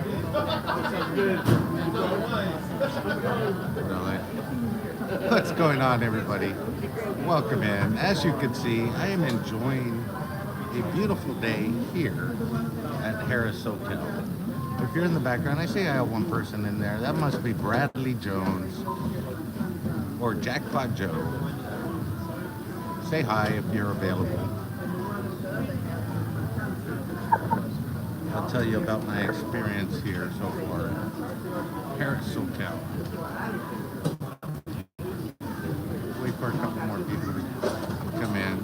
Really? What's going on, everybody? Welcome in. As you can see, I am enjoying a beautiful day here at Harris Hotel. If you're in the background, I see I have one person in there. That must be Bradley Jones or Jackpot Joe. Say hi if you're available. I'll tell you about my experience here so far. Harris Hotel. Wait for a couple more people to come in.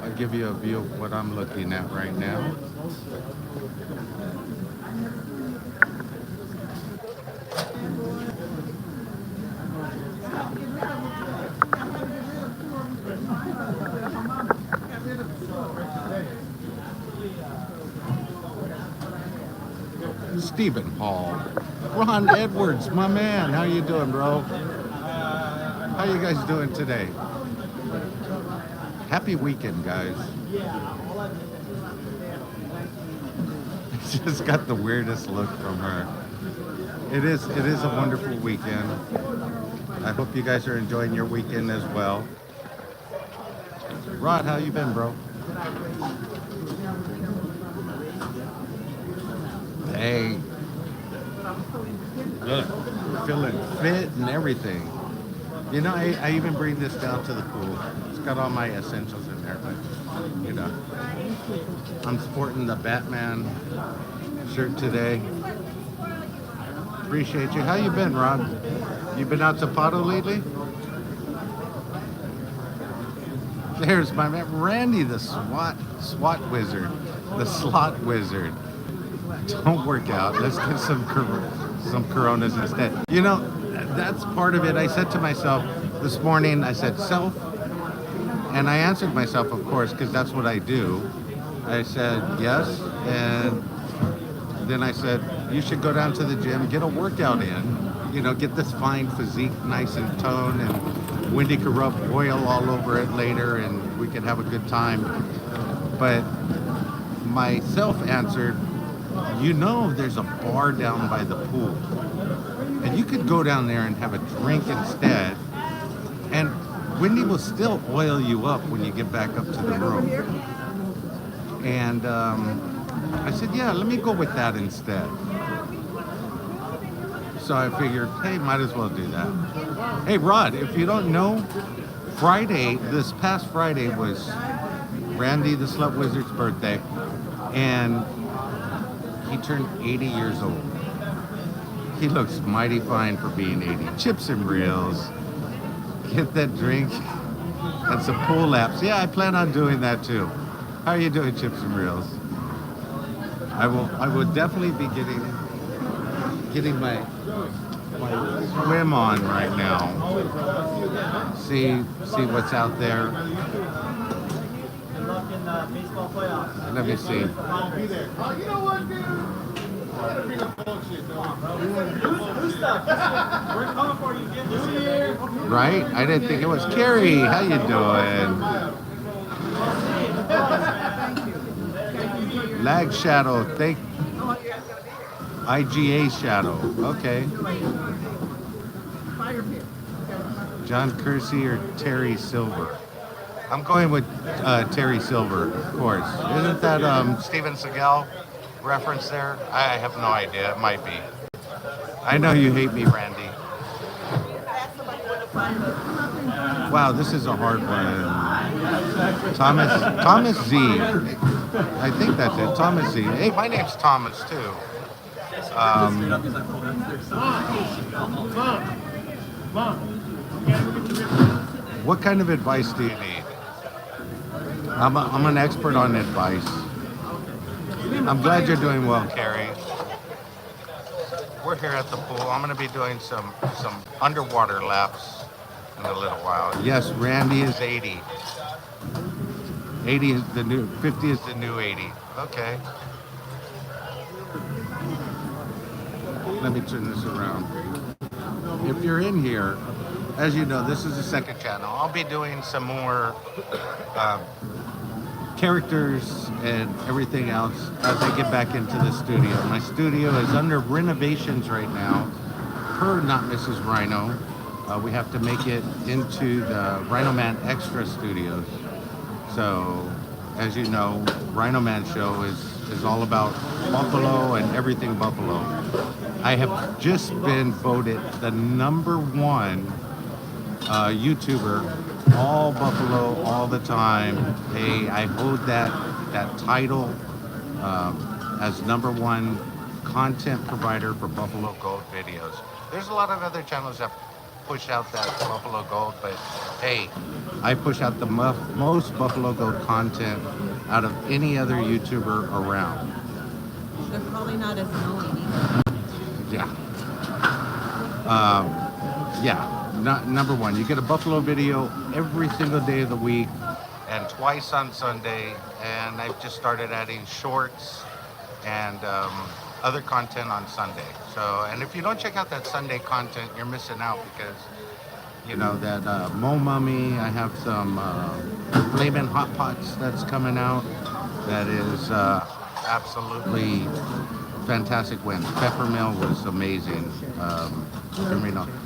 I'll give you a view of what I'm looking at right now. Stephen Hall. Ron Edwards, my man. How you doing, bro? How you guys doing today? Happy weekend, guys. Just got the weirdest look from her. It is a wonderful weekend. I hope you guys are enjoying your weekend as well. Rod, how you been, bro? Hey, look, feeling fit and everything. You know, I even bring this down to the pool. It's got all my essentials in there, but you know, I'm sporting the Batman shirt today. Appreciate you. How you been, Rod? You been out to Pato lately? There's my man Randy, the SWAT wizard, the slot wizard. Don't work out. Let's get some Coronas instead. You know, that's part of it. I said to myself this morning, I said self, and I answered myself, of course, because that's what I do. I said yes, and then I said you should go down to the gym, get a workout in. You know, get this fine physique nice and toned, and Wendy could rub oil all over it later, and we could have a good time. But myself answered, you know, there's a bar down by the pool, and you could go down there and have a drink instead, and Wendy will still oil you up when you get back up to the room. And I said, yeah, let me go with that instead. So I figured, hey, might as well do that. Hey, Rod, if you don't know, this past Friday was Randy the Slut Wizard's birthday, and he turned 80 years old. He looks mighty fine for being 80. Chips and reels, get that drink, and some pool laps. Yeah, I plan on doing that too. How are you doing, Chips and reels? I will definitely be getting my swim on right now. See what's out there. Let me see. Right? I didn't think it was Carrie. How you doing? Lag Shadow. Thank IGA Shadow. Okay. John Kersey or Terry Silver? I'm going with Terry Silver, of course. Isn't that Steven Seagal reference there? I have no idea. It might be. I know you hate me, Randy. Wow, this is a hard one. Thomas Z. I think that's it. Thomas Z. Hey, my name's Thomas too. What kind of advice do you need? I'm an expert on advice. I'm glad you're doing well, Carrie. We're here at the pool. I'm going to be doing some underwater laps in a little while. Yes, Randy is 80. 80 is the new, 50 is the new 80. Okay. Let me turn this around. If you're in here, as you know, this is the second channel. I'll be doing some more characters and everything else as I get back into the studio. My studio is under renovations right now, per Not Mrs. Rhino. We have to make it into the Rhino Man Extra Studios. So, as you know, Rhino Man Show is all about Buffalo and everything Buffalo. I have just been voted the #1 YouTuber, all Buffalo, all the time. Hey, I hold that title as #1 content provider for Buffalo Gold videos. There's a lot of other channels that push out that Buffalo Gold, but hey, I push out the most Buffalo Gold content out of any other YouTuber around. They're probably not as knowing either. Yeah. Yeah. #1. You get a Buffalo video every single day of the week and twice on Sunday. And I've just started adding shorts and other content on Sunday. So, and if you don't check out that Sunday content, you're missing out because, you know, that Mo Mummy, I have some Flamin' Hot Pots that's coming out. That is absolutely fantastic win. Peppermill was amazing.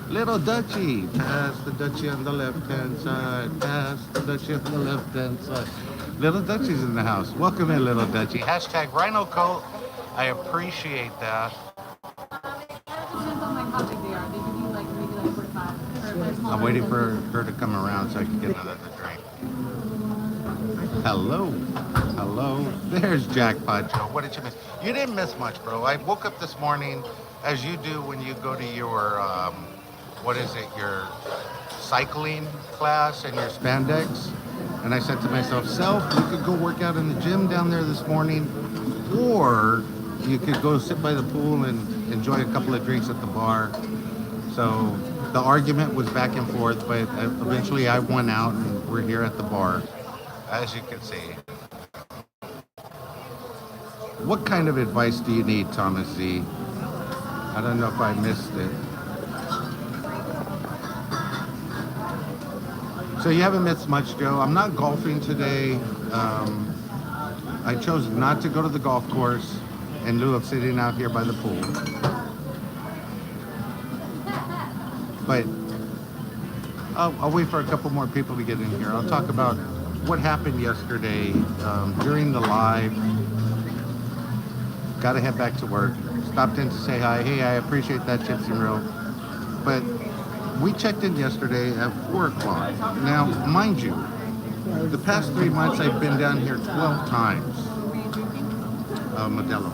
Little Dutchie, pass the Dutchie on the left-hand side, pass the Dutchie on the left-hand side. Little Dutchie's in the house. Welcome in, Little Dutchie. Hashtag Rhino Cult. I appreciate that. Depends on like how big they are. They can be like maybe like 45. I'm waiting for her to come around so I can get another drink. Hello. Hello. There's Jackpot Joe. What did you miss? You didn't miss much, bro. I woke up this morning, as you do when you go to your, your cycling class and your spandex. And I said to myself, Self, you could go work out in the gym down there this morning, or you could go sit by the pool and enjoy a couple of drinks at the bar. So the argument was back and forth, but eventually I won out and we're here at the bar, as you can see. What kind of advice do you need, Thomas Z? I don't know if I missed it. So you haven't missed much, Joe. I'm not golfing today. I chose not to go to the golf course in lieu of sitting out here by the pool. But I'll wait for a couple more people to get in here. I'll talk about what happened yesterday during the live. Got to head back to work. Stopped in to say hi. Hey, I appreciate that, Chips and Real. But we checked in yesterday at 4 o'clock. Now, mind you, the past 3 months I've been down here 12 times. Modelo.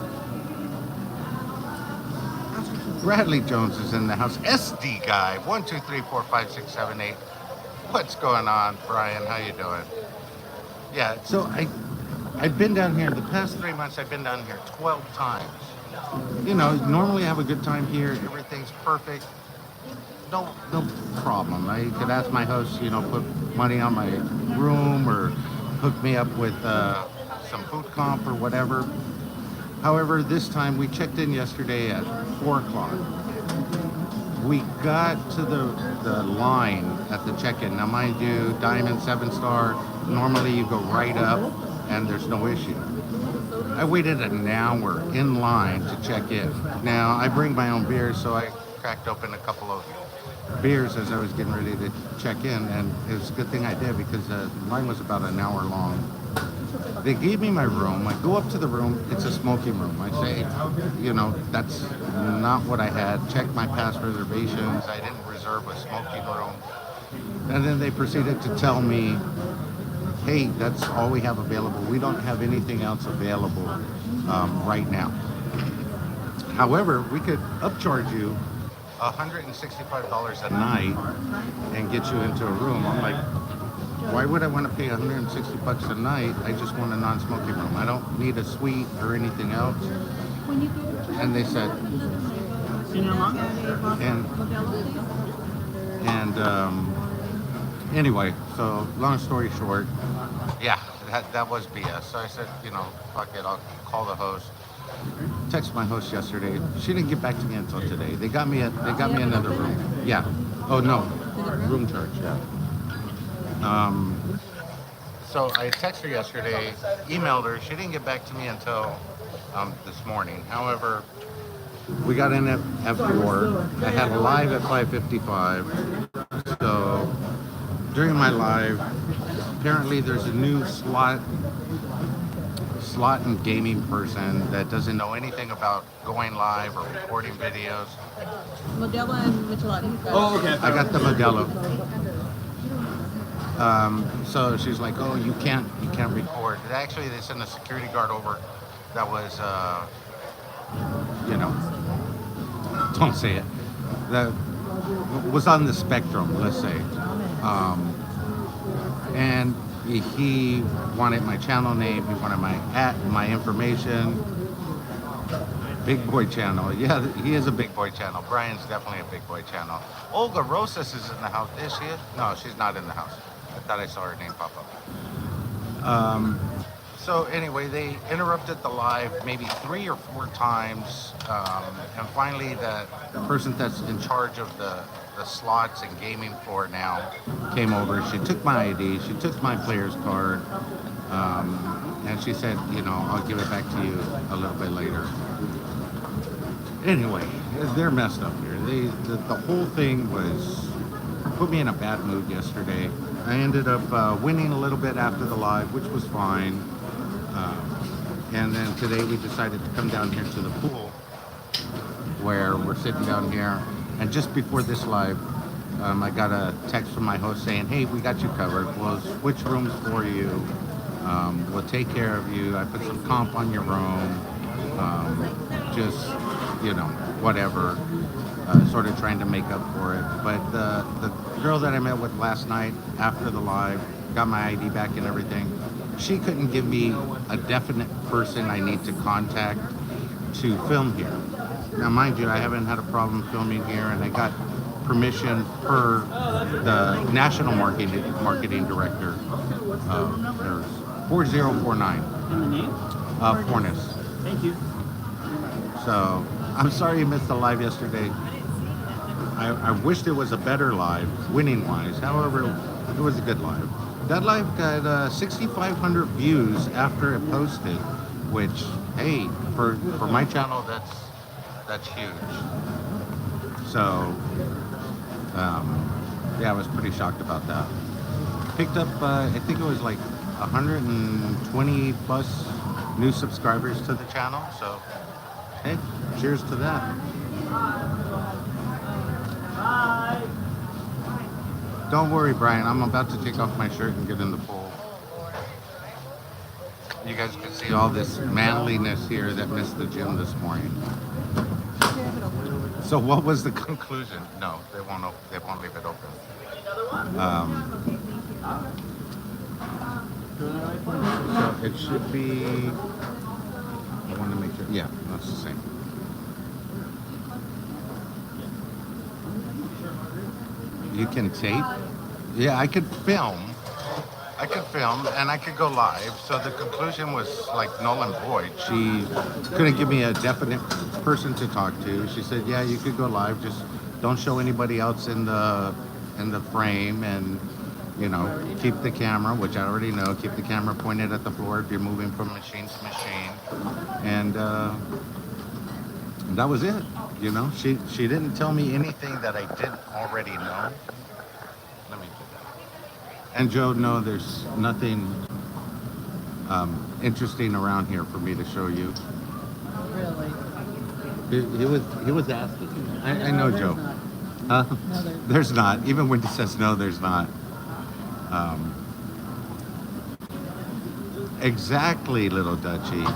Bradley Jones is in the house. SD guy, 1, 2, 3, 4, 5, 6, 7, 8. What's going on, Brian? How you doing? Yeah, so I've been down here, the past 3 months I've been down here 12 times. You know, normally I have a good time here. Everything's perfect. No problem. I could ask my host, you know, put money on my room or hook me up with some food comp or whatever. However, this time we checked in yesterday at 4 o'clock. We got to the line at the check-in. Now, mind you, Diamond 7-star, normally you go right up and there's no issue. I waited an hour in line to check in. Now, I bring my own beer, so I cracked open a couple of beers as I was getting ready to check in, and it was a good thing I did because the line was about an hour long. They gave me my room. I go up to the room. It's a smoking room. I say, you know, that's not what I had. Checked my past reservations. I didn't reserve a smoking room. And then they proceeded to tell me, hey, that's all we have available. We don't have anything else available right now. However, we could upcharge you $165 a night and get you into a room. I'm like, why would I want to pay $160 a night? I just want a non-smoking room. I don't need a suite or anything else. And they said, anyway, so long story short, yeah, that was BS. So I said, you know, fuck it, I'll call the host. Texted my host yesterday. She didn't get back to me until today. They got me another room. Yeah. Oh no, room charge. Yeah. So I texted her yesterday, emailed her. She didn't get back to me until this morning. However, we got in at 4. I had a live at 5:55. So during my live, apparently there's a new slot and gaming person that doesn't know anything about going live or recording videos. Modelo and Michelada. Oh, okay. I got the Modelo. So she's like, "Oh, you can't record." Actually, they sent a security guard over that was, you know, don't say it. That was on the spectrum, let's say. And he wanted my channel name. He wanted my information. Big boy channel. Yeah, he is a big boy channel. Brian's definitely a big boy channel. Olga Rosas is in the house. Is she? No, she's not in the house. I thought I saw her name pop up. So anyway, they interrupted the live maybe 3 or 4 times. And finally, the person that's in charge of the slots and gaming floor now came over. She took my ID. She took my player's card. And she said, you know, I'll give it back to you a little bit later. Anyway, they're messed up here. The whole thing put me in a bad mood yesterday. I ended up winning a little bit after the live, which was fine. And then today we decided to come down here to the pool where we're sitting down here. And just before this live, I got a text from my host saying, hey, we got you covered. We'll switch rooms for you. We'll take care of you. I put some comp on your room. Just, you know, whatever. Sort of trying to make up for it. But the girl that I met with last night after the live, got my ID back and everything, she couldn't give me a definite person I need to contact to film here. Now, mind you, I haven't had a problem filming here, and I got permission per the national marketing director. There's 4049. And the name? Fornes. Thank you. So I'm sorry you missed the live yesterday. I wished it was a better live, winning wise. However, it was a good live. That live got 6,500 views after it posted, which, hey, for my channel, that's huge. So, yeah, I was pretty shocked about that. Picked up, I think it was like 120 plus new subscribers to the channel. So, hey, cheers to that. Don't worry, Brian. I'm about to take off my shirt and get in the pool. You guys can see all this manliness here that missed the gym this morning. So what was the conclusion? No, they won't leave it open. So it should be, I want to make sure, yeah, that's the same. You can tape? Yeah, I could film, and I could go live. So the conclusion was like null and void. She couldn't give me a definite person to talk to. She said, yeah, you could go live, just don't show anybody else in the frame, and you know, keep the camera, which I already know, keep the camera pointed at the floor if you're moving from machine to machine. And that was it. You know, she didn't tell me anything that I didn't already know. Let me do that. And Joe, no, there's nothing interesting around here for me to show you. Really? He was asking. I know, there's Joe. not. Huh? No, There's not. Even when he says no, there's not. Exactly, little Dutchie.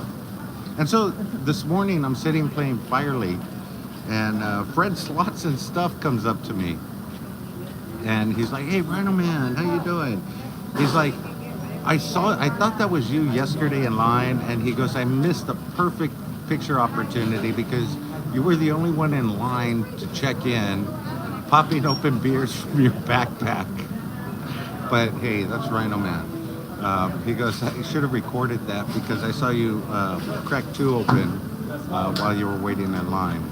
And so this morning I'm sitting playing Fire League, and Fred Slots and Stuff comes up to me, and he's like, "Hey, Rhino Man, how you doing?" He's like, I thought that was you yesterday in line," and he goes, "I missed the perfect picture opportunity because you were the only one in line to check in, popping open beers from your backpack." But hey, that's Rhino Man. He goes, "I should have recorded that because I saw you crack 2 open while you were waiting in line."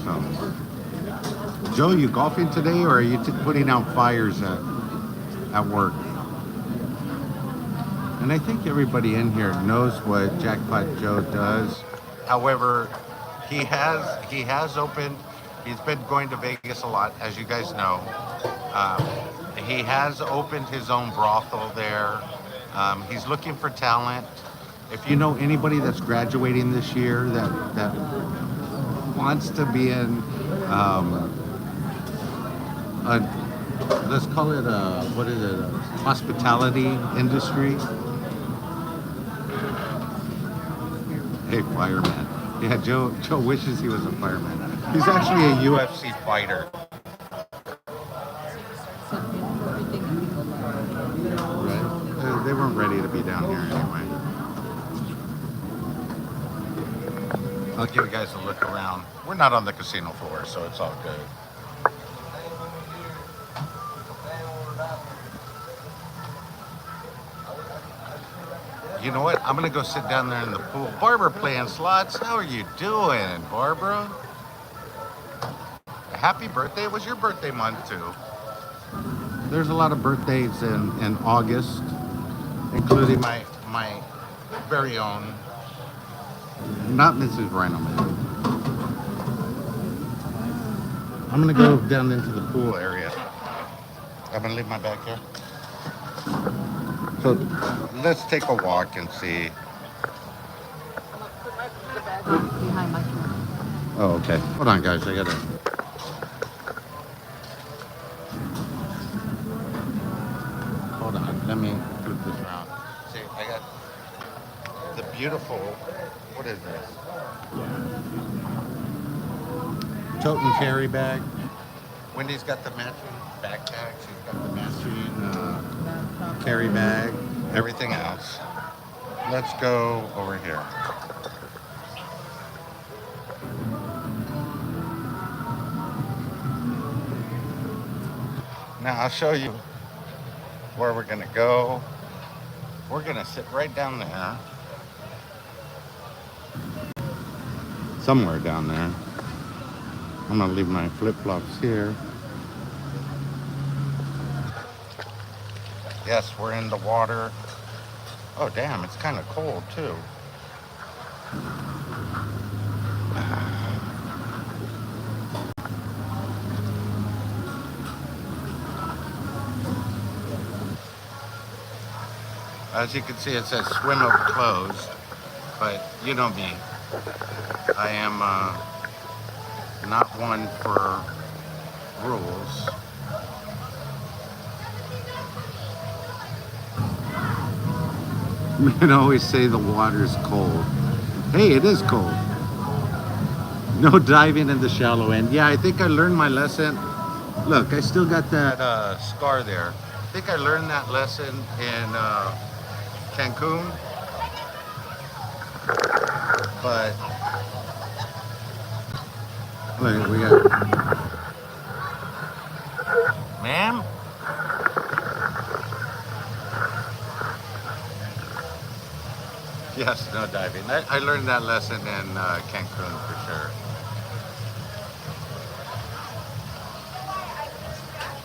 So, Joe, you golfing today, or are you putting out fires at work? And I think everybody in here knows what Jackpot Joe does. However, he has opened. He's been going to Vegas a lot, as you guys know. Um, he has opened his own brothel there. He's looking for talent. If you know anybody that's graduating this year that wants to be in um, a, let's call it a, what is it, a hospitality industry. Hey, fireman. Yeah, Joe wishes he was a fireman. He's actually a UFC fighter. Right? They weren't ready to be down here anyway. I'll give you guys a look around. We're not on the casino floor, so it's all good. You know what? I'm gonna go sit down there in the pool. Barbara playing slots. How are you doing, Barbara? Happy birthday. It was your birthday month too. There's a lot of birthdays in August, including my very own, not Mrs. Reynolds. I'm gonna go down into the pool area. I'm gonna leave my bag here. So let's take a walk and see. The bag behind my camera. Oh, okay. Hold on, guys. I gotta. Hold on. Let me flip this around. See, I got the beautiful. What is this? Tote and carry bag. Wendy's got the matching backpack. She's got the matching carry bag. Everything else. Let's go over here. Now I'll show you where we're gonna go. We're gonna sit right down there. Somewhere down there. I'm gonna leave my flip-flops here. Yes, we're in the water. Oh damn, it's kind of cold too. As you can see, it says swim over closed, but you know me. I am not one for rules. Men always say the water's cold. Hey, it is cold. No diving in the shallow end. Yeah, I think I learned my lesson. Look, I still got that scar there. I think I learned that lesson in Cancun. But look, we got, ma'am. Yes, no diving. I learned that lesson in Cancun for sure.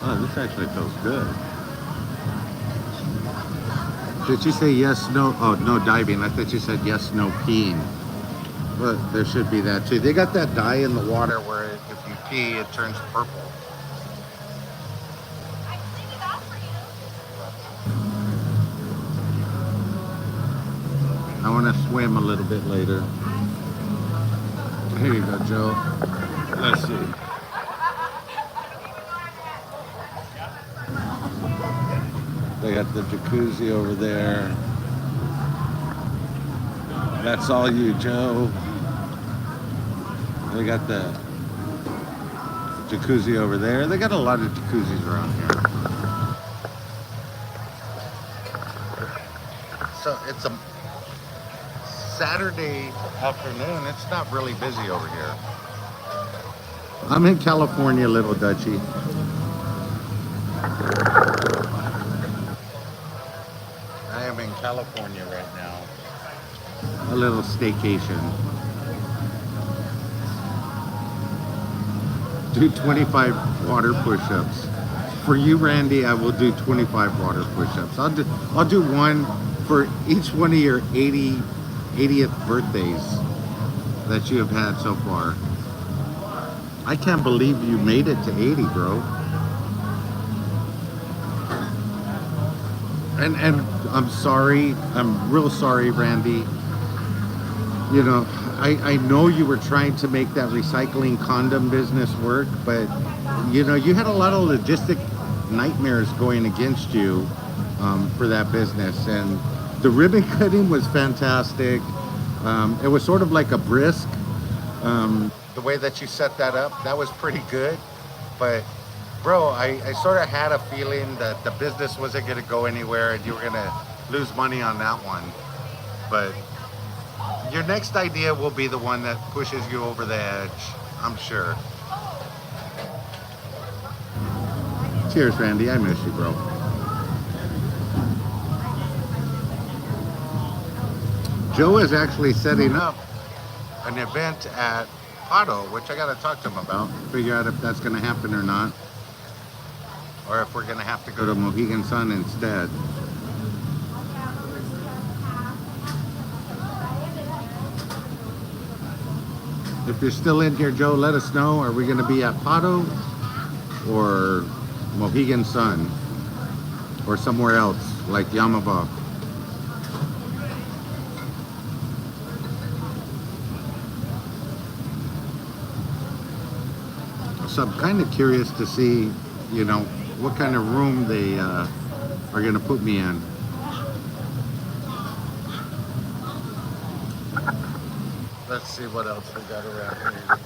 Oh, this actually feels good. Did you say yes, no? Oh, no diving. I thought you said yes, no peeing. But there should be that too. They got that dye in the water where if you pee, it turns purple. I want to swim a little bit later. Here you go, Joe. Let's see. They got the jacuzzi over there. That's all you, Joe. They got the jacuzzi over there. They got a lot of jacuzzis around here. So it's a Saturday afternoon. It's not really busy over here. I'm in California, Little Dutchie. I am in California right now. A little staycation. do 25 water push-ups. For you, Randy, I will do 25 water push-ups. I'll do one for each one of your 80th birthdays that you have had so far. I can't believe you made it to 80, bro. And I'm sorry. I'm real sorry, Randy. You know, I know you were trying to make that recycling condom business work, but you know, you had a lot of logistic nightmares going against you for that business. And the ribbon cutting was fantastic. It was sort of like a brisk. The way that you set that up, that was pretty good. But bro, I sort of had a feeling that the business wasn't going to go anywhere and you were going to lose money on that one. But your next idea will be the one that pushes you over the edge, I'm sure. Cheers, Randy. I miss you, bro. Joe is actually setting up an event at Pato, which I got to talk to him about, figure out if that's going to happen or not, or if we're going to have to go to Mohegan Sun instead. If you're still in here, Joe, let us know. Are we going to be at Pato or Mohegan Sun or somewhere else like Yamava? So I'm kind of curious to see, you know, what kind of room they are going to put me in. Let's see what else we got around here.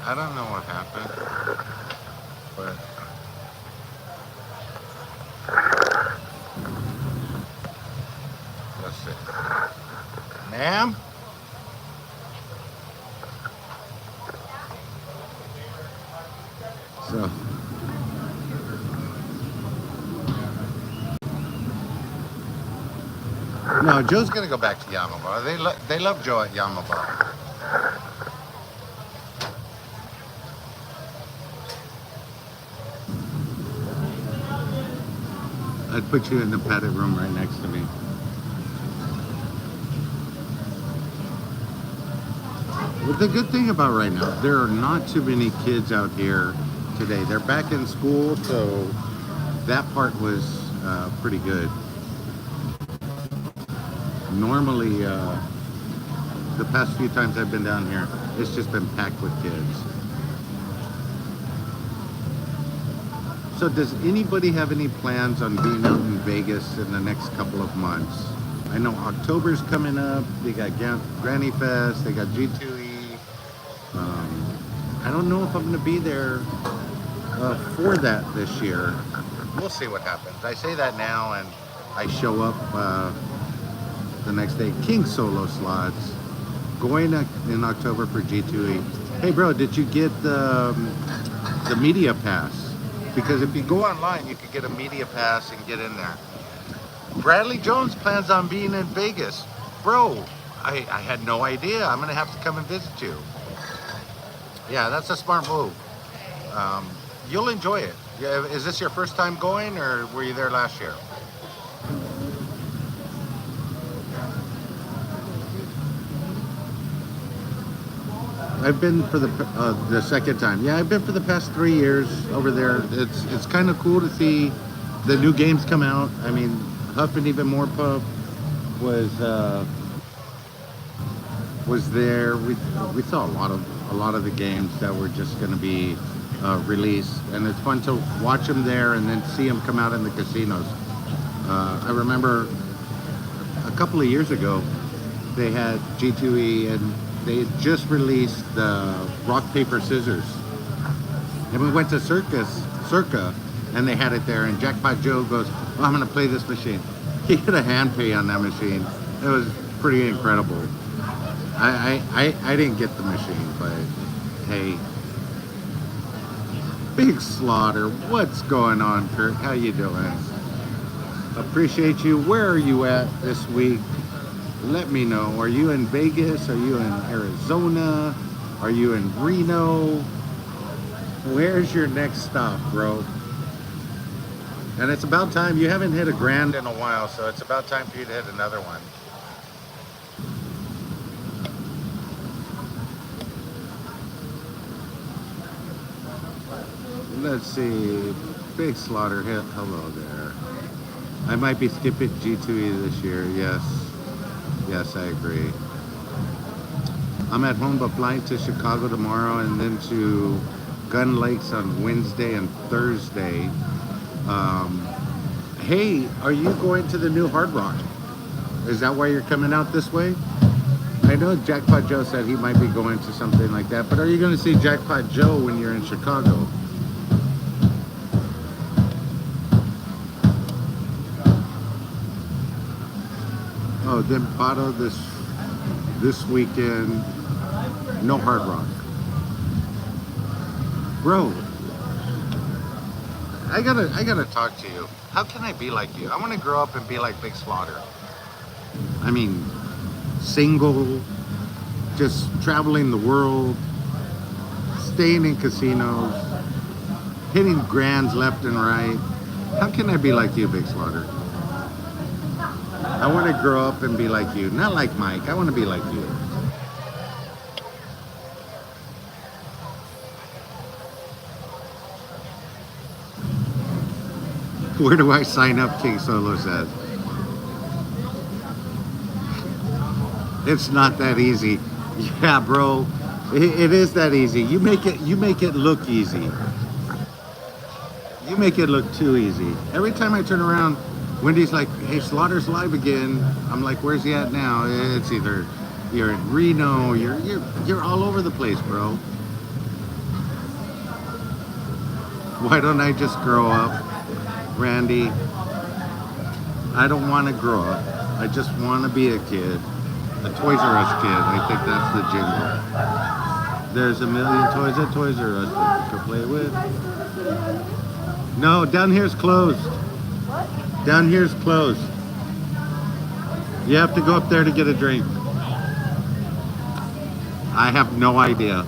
I don't know what happened, but let's see. Ma'am? So no, Joe's gonna go back to Yamava. They love Joe at Yamava. I'd put you in the padded room right next to me. But the good thing about right now, there are not too many kids out here today. They're back in school, so that part was pretty good. Normally, the past few times I've been down here, it's just been packed with kids. So does anybody have any plans on being out in Vegas in the next couple of months? I know October's coming up. They got Granny Fest. They got G2E. I don't know if I'm going to be there for that this year. We'll see what happens. I say that now and I show up the next day. King Solo Slots. Going in October for G2E. Hey bro, did you get the media pass? Because if you go online, you could get a media pass and get in there. Bradley Jones plans on being in Vegas. Bro, I had no idea. I'm going to have to come and visit you. Yeah, that's a smart move. You'll enjoy it. Yeah, is this your first time going, or were you there last year? I've been for the second time. Yeah, I've been for the past 3 years over there. It's kind of cool to see the new games come out. I mean, Huff and Even More Puff was there. We saw a lot of the games that were just going to be released, and it's fun to watch them there and then see them come out in the casinos. I remember a couple of years ago they had G2E and they had just released the rock paper scissors, And we went to Circa, and they had it there. And Jackpot Joe goes, "Oh, I'm gonna play this machine." He had a hand pay on that machine. It was pretty incredible. I didn't get the machine, but hey, Big Slaughter, what's going on, Kurt? How you doing? Appreciate you. Where are you at this week? Let me know. Are you in Vegas? Are you in Arizona? Are you in Reno? Where's your next stop, bro? And it's about time. You haven't hit a grand in a while, so it's about time for you to hit another one. Let's see. Big Slaughter hit. Hello there. I might be skipping G2E this year. Yes. Yes, I agree. I'm at home but flying to Chicago tomorrow and then to Gun Lakes on Wednesday and Thursday. Hey, are you going to the new Hard Rock? Is that why you're coming out this way? I know Jackpot Joe said he might be going to something like that, but are you going to see Jackpot Joe when you're in Chicago? Oh, then Pato this weekend, no Hard Rock. Bro, I gotta talk to you. How can I be like you? I want to grow up and be like Big Slaughter. I mean, single, just traveling the world, staying in casinos, hitting grands left and right. How can I be like you, Big Slaughter? I want to grow up and be like you. Not like Mike. I want to be like you. Where do I sign up, King Solo says. It's not that easy. Yeah, bro. It is that easy. You make it look easy. You make it look too easy. Every time I turn around, Wendy's like, "Hey, Slaughter's live again." I'm like, "Where's he at now?" It's either you're in Reno, you're all over the place, bro. Why don't I just grow up, Randy? I don't want to grow up. I just want to be a kid, a Toys R Us kid. I think that's the jingle. There's a million toys at Toys R Us that you can play with. No, down here's closed. Down here's closed. You have to go up there to get a drink. I have no idea.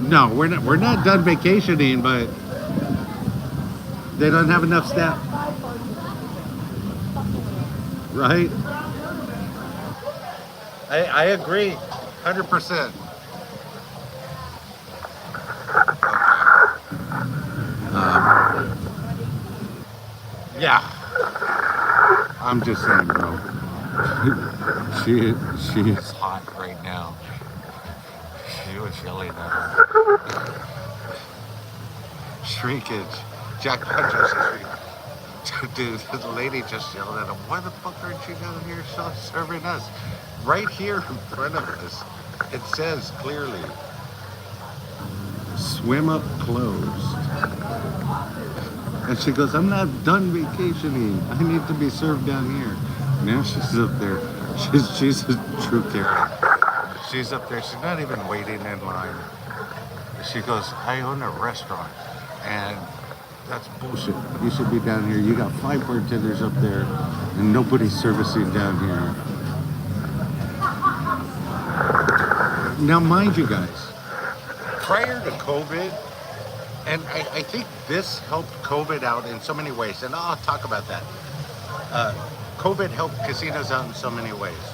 No, we're not done vacationing, but they don't have enough staff. Right? I agree. 100%. Yeah. I'm just saying, bro. she is hot right now. She was yelling at her. Shrinkage. Jackpot just shrinkage. Dude, this lady just yelled at him. Why the fuck aren't you down here serving us? Right here in front of us. It says clearly, swim up closed. And she goes, "I'm not done vacationing. I need to be served down here." Now she's up there. She's a true Karen. She's up there. She's not even waiting in line. She goes, "I own a restaurant." And that's bullshit. You should be down here. You got 5 bartenders up there and nobody's servicing down here. Now, mind you guys, prior to COVID, and I think this helped COVID out in so many ways, and I'll talk about that. COVID helped casinos out in so many ways.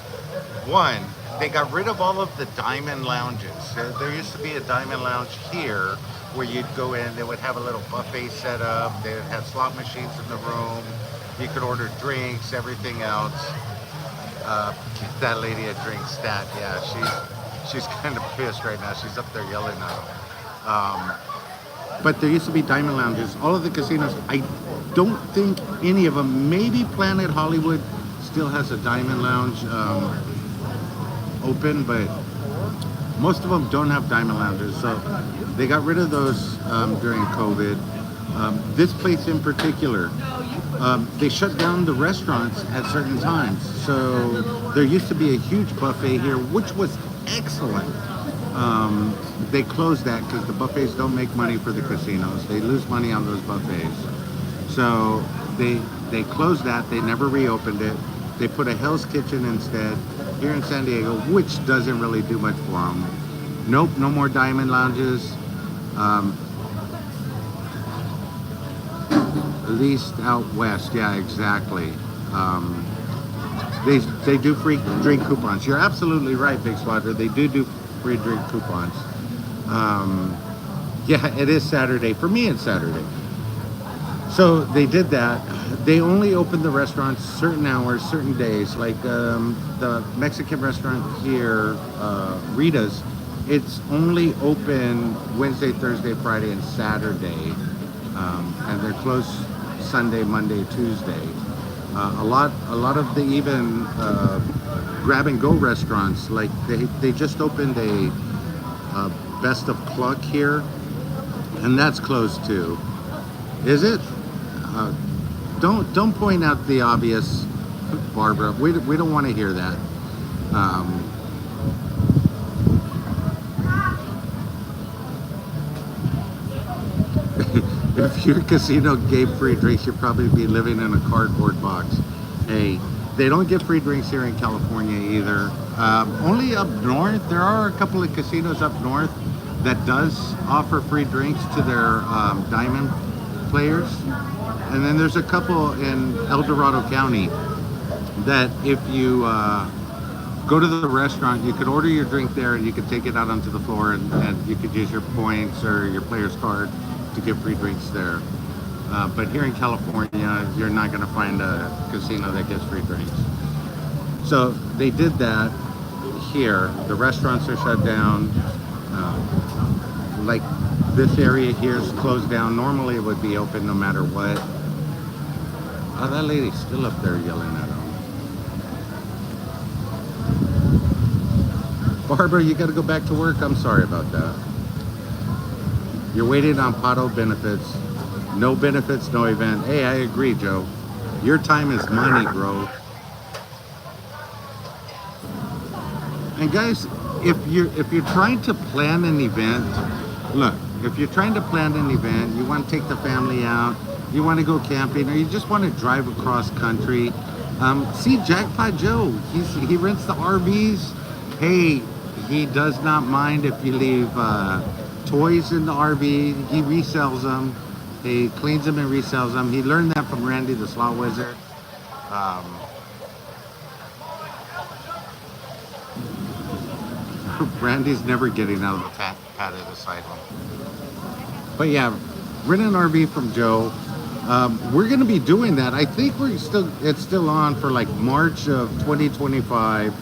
One, they got rid of all of the diamond lounges. There used to be a diamond lounge here where you'd go in, they would have a little buffet set up, they would have slot machines in the room, you could order drinks, everything else. Get that lady a drink stat, yeah, she's kind of pissed right now. She's up there yelling at them. But there used to be diamond lounges. All of the casinos, I don't think any of them, maybe Planet Hollywood still has a diamond lounge open, but Most of them don't have diamond lounges, so they got rid of those during COVID. This place in particular, they shut down the restaurants at certain times. So there used to be a huge buffet here, which was excellent. They closed that because the buffets don't make money for the casinos. They lose money on those buffets. So they closed that. They never reopened it. They put a Hell's Kitchen instead here in San Diego, which doesn't really do much for them. Nope, no more diamond lounges. At least out west, yeah, exactly. They do free drink coupons. You're absolutely right, Big Squadron. They do free drink coupons. Yeah, it is Saturday. For me, it's Saturday. So they did that. They only opened the restaurants certain hours, certain days. Like the Mexican restaurant here, Rita's, it's only open Wednesday, Thursday, Friday, and Saturday. And they're closed Sunday, Monday, Tuesday. A lot of the even grab and go restaurants, like they just opened a Best of Cluck here, and that's closed too. Is it? Don't point out the obvious, Barbara. We don't want to hear that. If your casino gave free drinks, you'd probably be living in a cardboard box. Hey, they don't get free drinks here in California either. Only up north. There are a couple of casinos up north that does offer free drinks to their diamond players. And then there's a couple in El Dorado County that if you go to the restaurant, you could order your drink there and you could take it out onto the floor and you could use your points or your player's card to get free drinks there. But here in California, you're not going to find a casino that gives free drinks. So they did that here. The restaurants are shut down. Like this area here is closed down. Normally it would be open no matter what. Oh, that lady's still up there yelling at them. Barbara, you got to go back to work. I'm sorry about that. You're waiting on Pato benefits. No benefits, no event. Hey, I agree, Joe. Your time is money, bro. And guys, if you're trying to plan an event, look, if you're trying to plan an event, you want to take the family out, you want to go camping, or you just want to drive across country, see Jackpot Joe. He rents the RVs. Hey, he does not mind if you leave toys in the RV. He resells them. He cleans them and resells them. He learned that from Randy the Slot Wizard. Randy's never getting out of the padded asylum. But yeah, rent an RV from Joe. We're going to be doing that. I think it's still on for like March of 2025.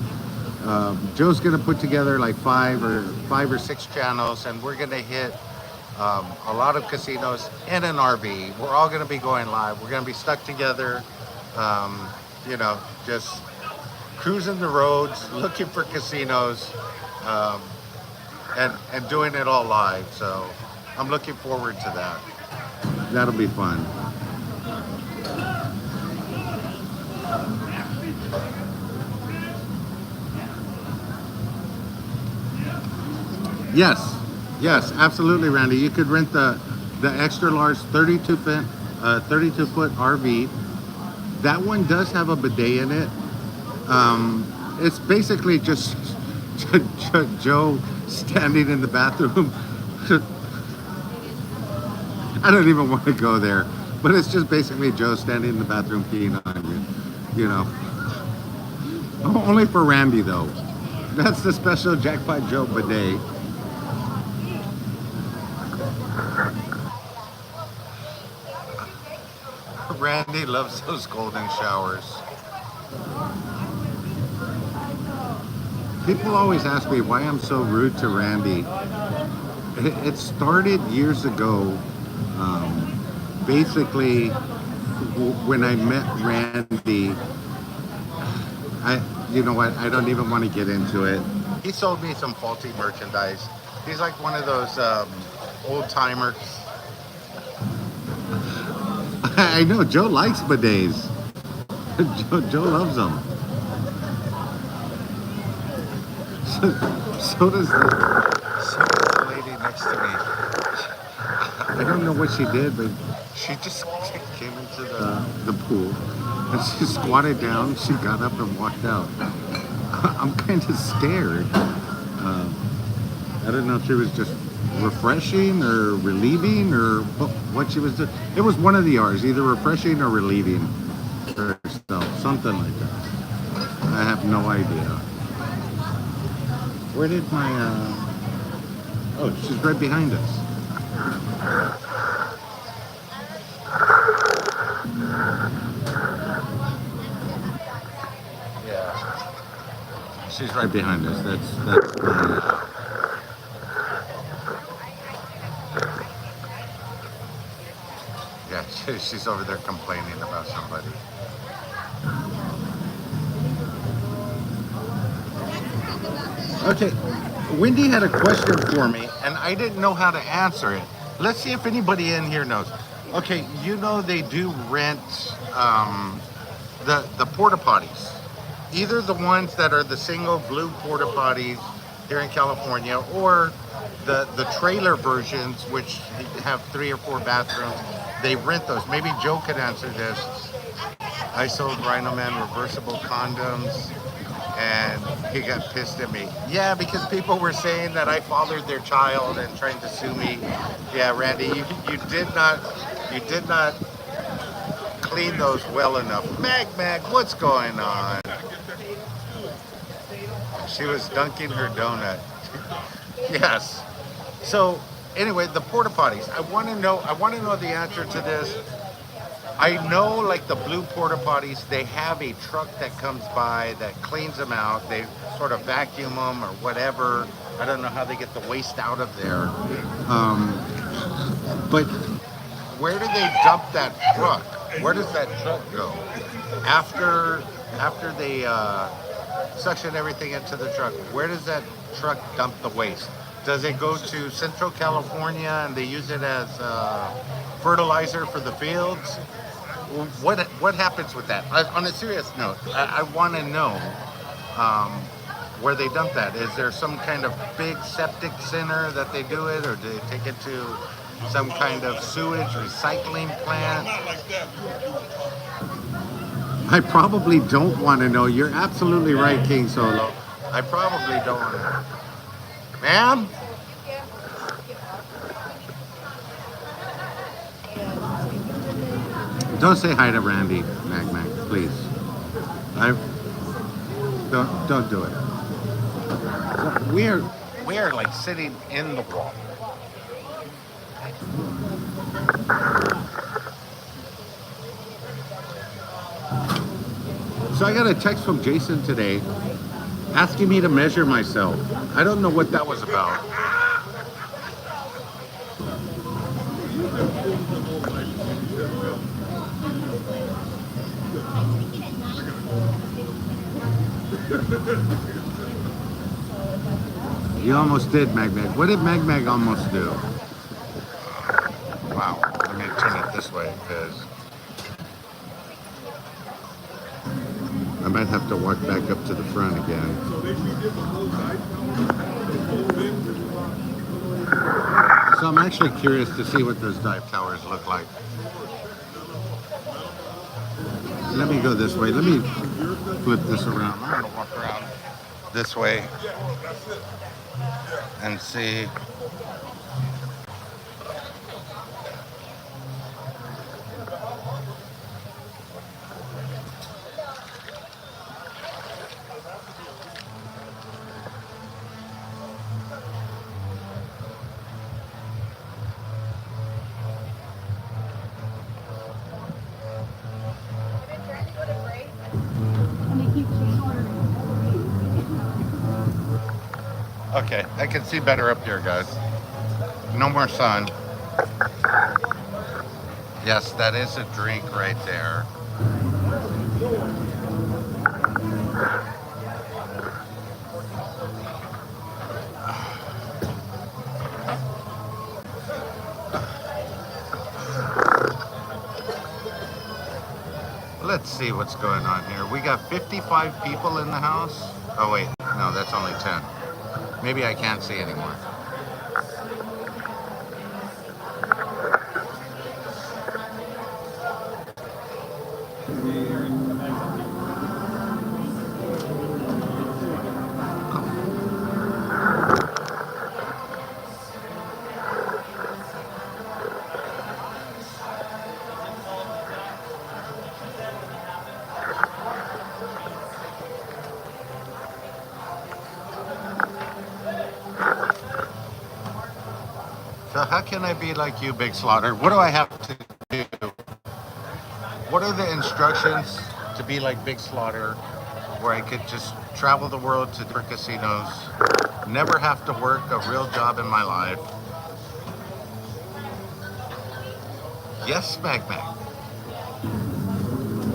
Joe's going to put together like five or six channels, and we're going to hit a lot of casinos in an RV. We're all going to be going live. We're going to be stuck together, you know, just cruising the roads, looking for casinos, and doing it all live. So I'm looking forward to that. That'll be fun. Yes, absolutely, Randy. You could rent the extra large 32 foot RV. That one does have a bidet in it. It's basically just Joe standing in the bathroom. I don't even want to go there, but it's just basically Joe standing in the bathroom peeing on you, you know. Only for Randy though. That's the special Jackpot Joe bidet. Randy loves those golden showers. People always ask me why I'm so rude to Randy. It started years ago. Basically, when I met Randy, you know what? I don't even want to get into it. He sold me some faulty merchandise. He's like one of those old timers. I know Joe likes bidets. Joe loves them. So does the lady next to me. I don't know what she did, but she just came into the pool and she squatted down. She got up and walked out. I'm kind of scared. I don't know if she was just refreshing or relieving or what she was doing. It was one of the R's, either refreshing or relieving herself, something like that. I have no idea. Where did my, oh, she's right behind us. Yeah. She's right behind us. That's my, yeah, she's over there complaining about somebody. Okay, Wendy had a question for me, and I didn't know how to answer it. Let's see if anybody in here knows. Okay, you know they do rent the porta potties, either the ones that are the single blue porta potties here in California, or the trailer versions, which have 3 or 4 bathrooms. They rent those. Maybe Joe could answer this. I sold Rhino Man reversible condoms, and he got pissed at me. Yeah, because people were saying that I fathered their child and trying to sue me. Yeah, Randy, you did not clean those well enough. Mag, what's going on? She was dunking her donut. Yes. So anyway, the porta potties. I want to know the answer to this. I know, like the blue porta potties, they have a truck that comes by that cleans them out. They sort of vacuum them or whatever. I don't know how they get the waste out of there. But where do they dump that truck? Where does that truck go? After they suction everything into the truck, where does that truck dump the waste? Does it go to Central California and they use it as fertilizer for the fields? What happens with that? On a serious note, I want to know where they dump that. Is there some kind of big septic center that they do it, or do they take it to some kind of sewage recycling plant? I probably don't want to know. You're absolutely right, King Solo. I probably don't want to know. Ma'am? Don't say hi to Randy, Mag, please. Don't do it. We are like sitting in the water. So I got a text from Jason today asking me to measure myself. I don't know what that was about. You almost did, Mag. What did Mag almost do? Wow. Let me turn it this way because I might have to walk back up to the front again. So I'm actually curious to see what those dive towers look like. Let me go this way. Let me flip this around. I'm going to walk around this way and see. Okay, I can see better up here, guys. No more sun. Yes, that is a drink right there. Let's see what's going on here. We got 55 people in the house. Oh wait, no, that's only 10. Maybe I can't see anymore. So how can I be like you, Big Slaughter? What do I have to do? What are the instructions to be like Big Slaughter, where I could just travel the world to different casinos, never have to work a real job in my life? Yes, Smack Mac.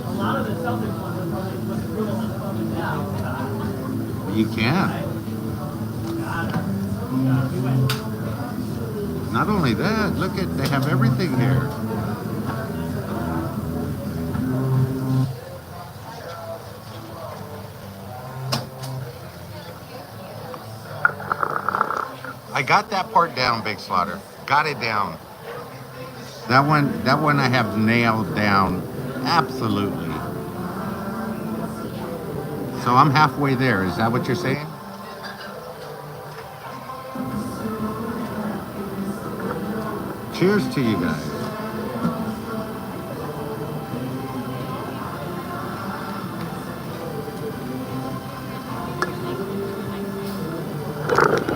A lot of the Celtics ones are probably with approval on coming down. You can. We went. Not only that, look at, they have everything here. I got that part down, Big Slaughter. Got it down. That one I have nailed down. Absolutely. So I'm halfway there. Is that what you're saying? Cheers to you guys.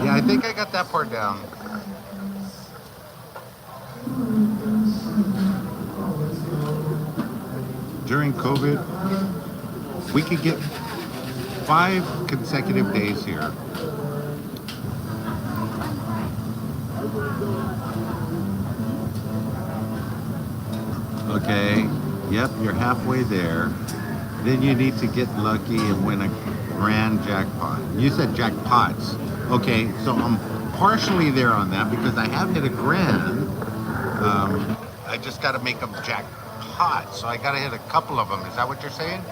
Yeah, I think I got that part down. During COVID, we could get 5 consecutive days here. Okay, yep, you're halfway there. Then you need to get lucky and win a grand jackpot. You said jackpots. Okay, so I'm partially there on that because I have hit a grand. I just got to make them jackpots, so I got to hit a couple of them. Is that what you're saying?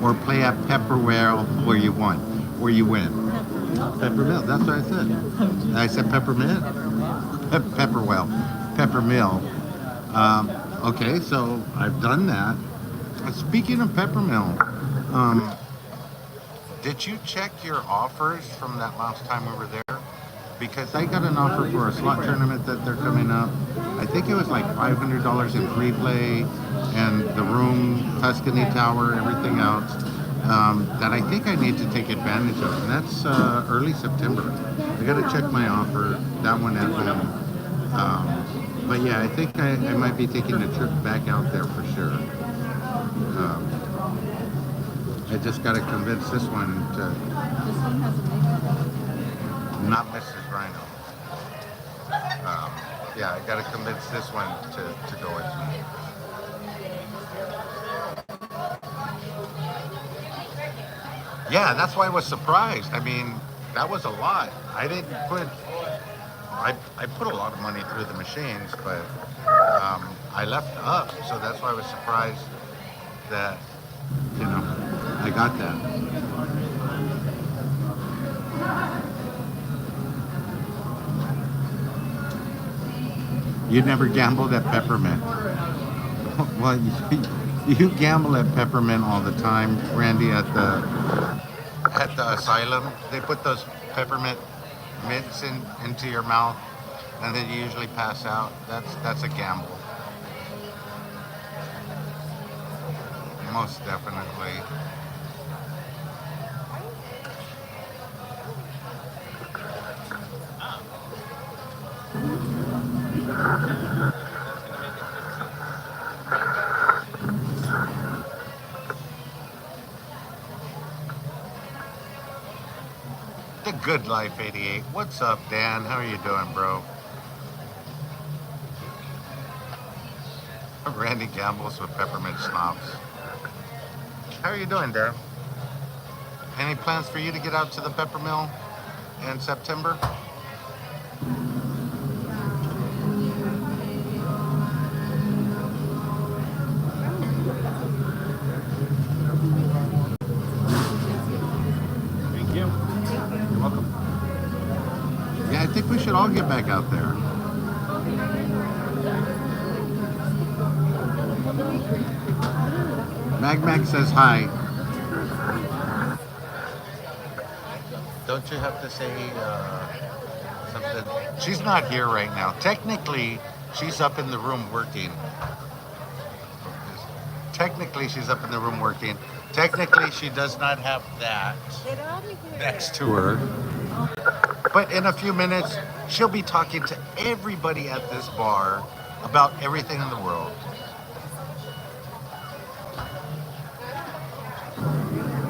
Or play at Pepperwell where you won, where you win. Peppermill, that's what I said. I said peppermint? Pepperwell. Peppermill. Okay, so I've done that. Speaking of Peppermill, did you check your offers from that last time we were there? Because I got an offer for a slot tournament that they're coming up. I think it was like $500 in free play and the room, Tuscany Tower, everything else. That I think I need to take advantage of. And that's early September. I got to check my offer. That one at home. But yeah, I think I might be taking a trip back out there for sure. I just got to convince this one to This one has a makeup. not Mrs. Rhino. Yeah, I got to convince this one to go with me. Yeah, that's why I was surprised. I mean, that was a lot. I didn't put, I put a lot of money through the machines, but I left up, so that's why I was surprised that, you know, I got that. You never gambled at Peppermint. Well, you gamble at Peppermint all the time, Randy, at the asylum. They put those peppermint mints into your mouth, and then you usually pass out. That's a gamble. Most definitely. The Good Life 88. What's up, Dan? How are you doing, bro? Randy gambles with peppermint snobs. How are you doing, Dan? Any plans for you to get out to the Peppermill in September? think we should all get back out there. Mag says hi. Don't you have to say something? She's not here right now. Technically, she's up in the room working. Technically, she's up in the room working. Technically, she does not have that next to her. But in a few minutes, she'll be talking to everybody at this bar about everything in the world.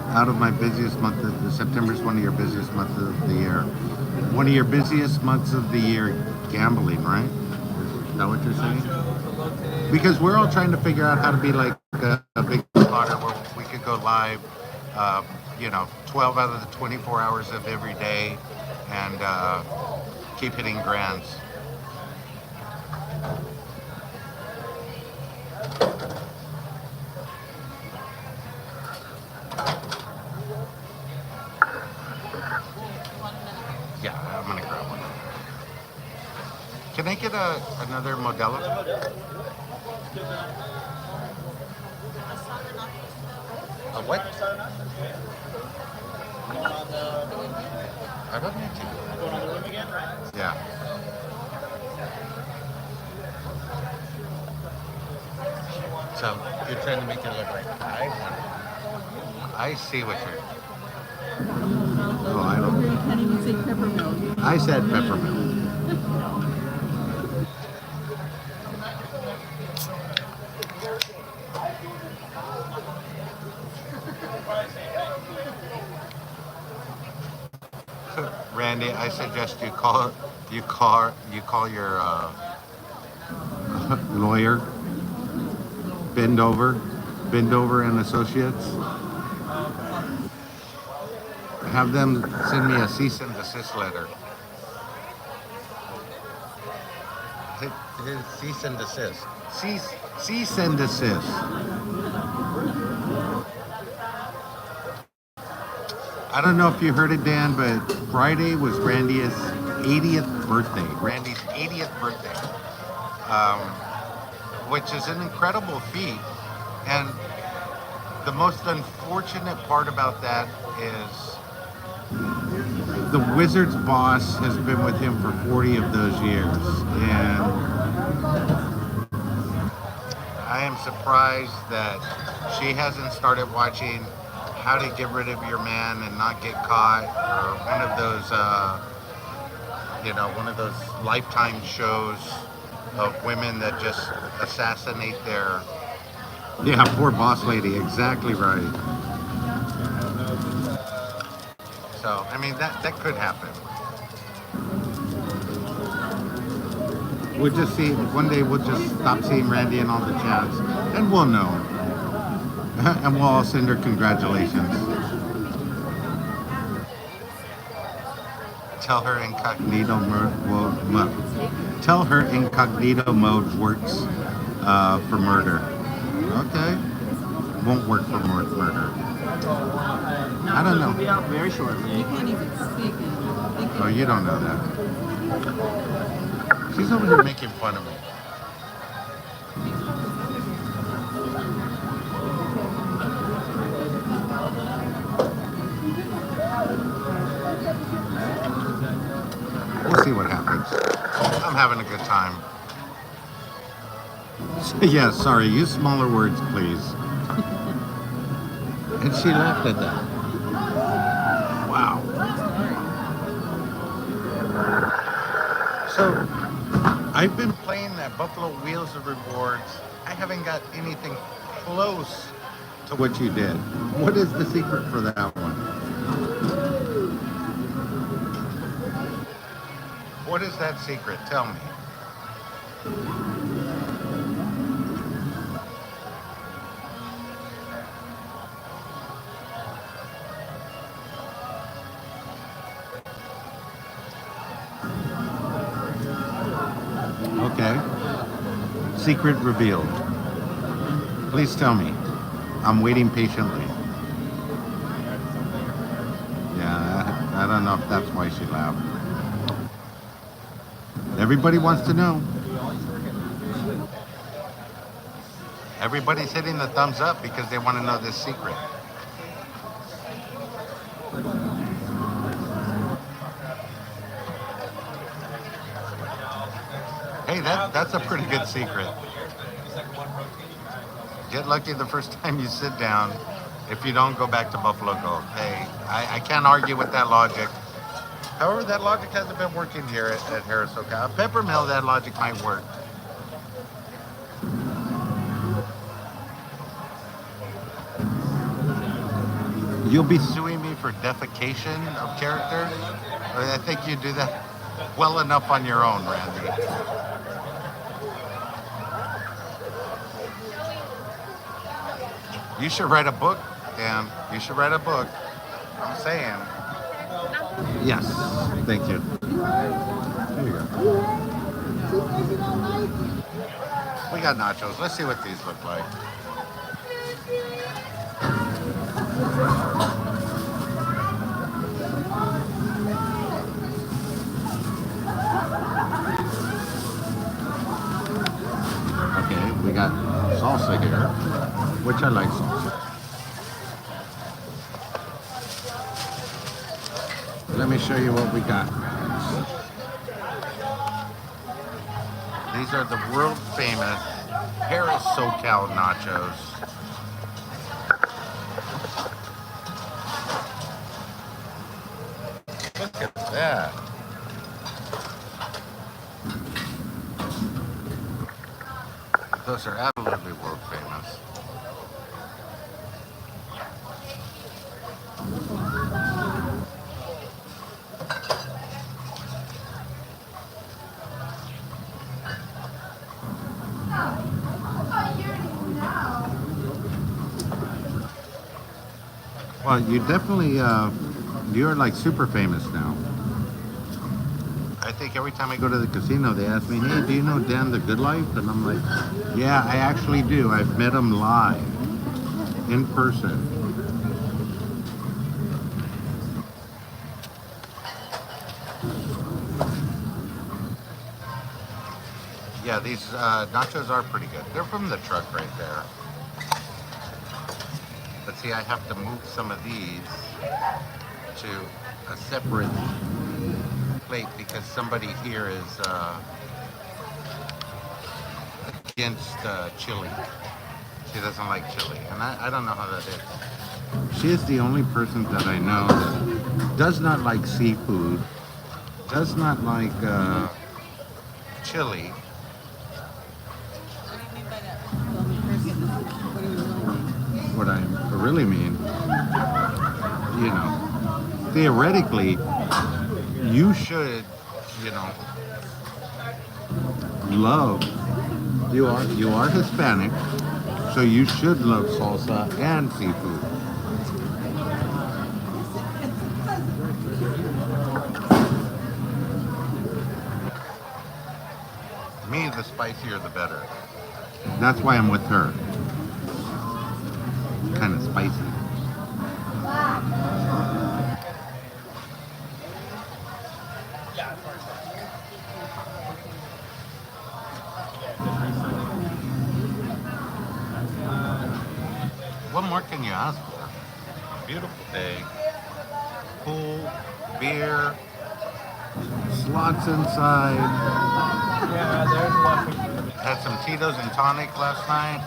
Out of my busiest month, September is one of your busiest months of the year. One of your busiest months of the year gambling, right? Is that what you're saying? Because we're all trying to figure out how to be like a big slaughter where we could go live, 12 out of the 24 hours of every day and keep hitting grands. Yeah, I'm gonna grab one. Can I get another Modelo? A what? I don't need to. Going on the room again, right? Yeah. So you're trying to make it look like I want it. I see what you're. Oh, I don't. You can't even say peppermint. I said peppermint. Randy, I suggest you call your lawyer, Bend Over and Associates. Have them send me a cease and desist letter. Cease and desist. Cease and desist. I don't know if you heard it, Dan, but Friday was Randy's 80th birthday. Randy's 80th birthday, which is an incredible feat. And the most unfortunate part about that is the Wizards boss has been with him for 40 of those years. And I am surprised that she hasn't started watching How to Get Rid of Your Man and Not Get Caught, or one of those Lifetime shows of women that just assassinate their. Yeah, poor boss lady. Exactly right. So, I mean, that could happen. We'll just see. One day we'll just stop seeing Randy in all the chats, and we'll know. And we'll all send her congratulations. Tell her incognito mode works for murder. Okay. Won't work for murder. I don't know. It'll be out very shortly. You can't even speak it. Oh, you don't know that. She's over here making fun of me. We'll see what happens. I'm having a good time. Yeah, sorry, use smaller words, please. And she laughed at that. Wow. So, I've been playing that Buffalo Wheels of Rewards. I haven't got anything close to what you did. What is the secret for that one? What is that secret? Tell me. Okay. Secret revealed. Please tell me. I'm waiting patiently. Yeah, I don't know if that's why she laughed. Everybody wants to know. Everybody's hitting the thumbs up because they want to know this secret. Hey, that's a pretty good secret. Get lucky the first time you sit down. If you don't go back to Buffalo Gold. Hey, I can't argue with that logic. However, that logic hasn't been working here at Harris SoCal. Peppermill, that logic might work. You'll be suing me for defecation of characters? I think you do that well enough on your own, Randy. You should write a book, Dan. You should write a book. I'm saying. Yes, thank you. There you go. We got nachos. Let's see what these look like. Okay, we got salsa here, which I like salsa. Let me show you what we got. These are the world famous Harris SoCal nachos. Look at that. Those are absolutely world famous. Well, you definitely, you're like super famous now. I think every time I go to the casino, they ask me, hey, do you know Dan the Good Life? And I'm like, yeah, I actually do. I've met him live, in person. Yeah, these nachos are pretty good. They're from the truck right there. But see, I have to move some of these to a separate plate because somebody here is against chili. She doesn't like chili, and I don't know how that is. She is the only person that I know that does not like seafood, does not like chili. What I really mean, you know, theoretically, you should, you know, love. You are Hispanic, so you should love salsa and seafood. Me, the spicier the better. That's why I'm with her. Kind of spicy. What more can you ask for? Beautiful day. Pool, beer, slots inside. Yeah, there's one. Had some Tito's and tonic last night.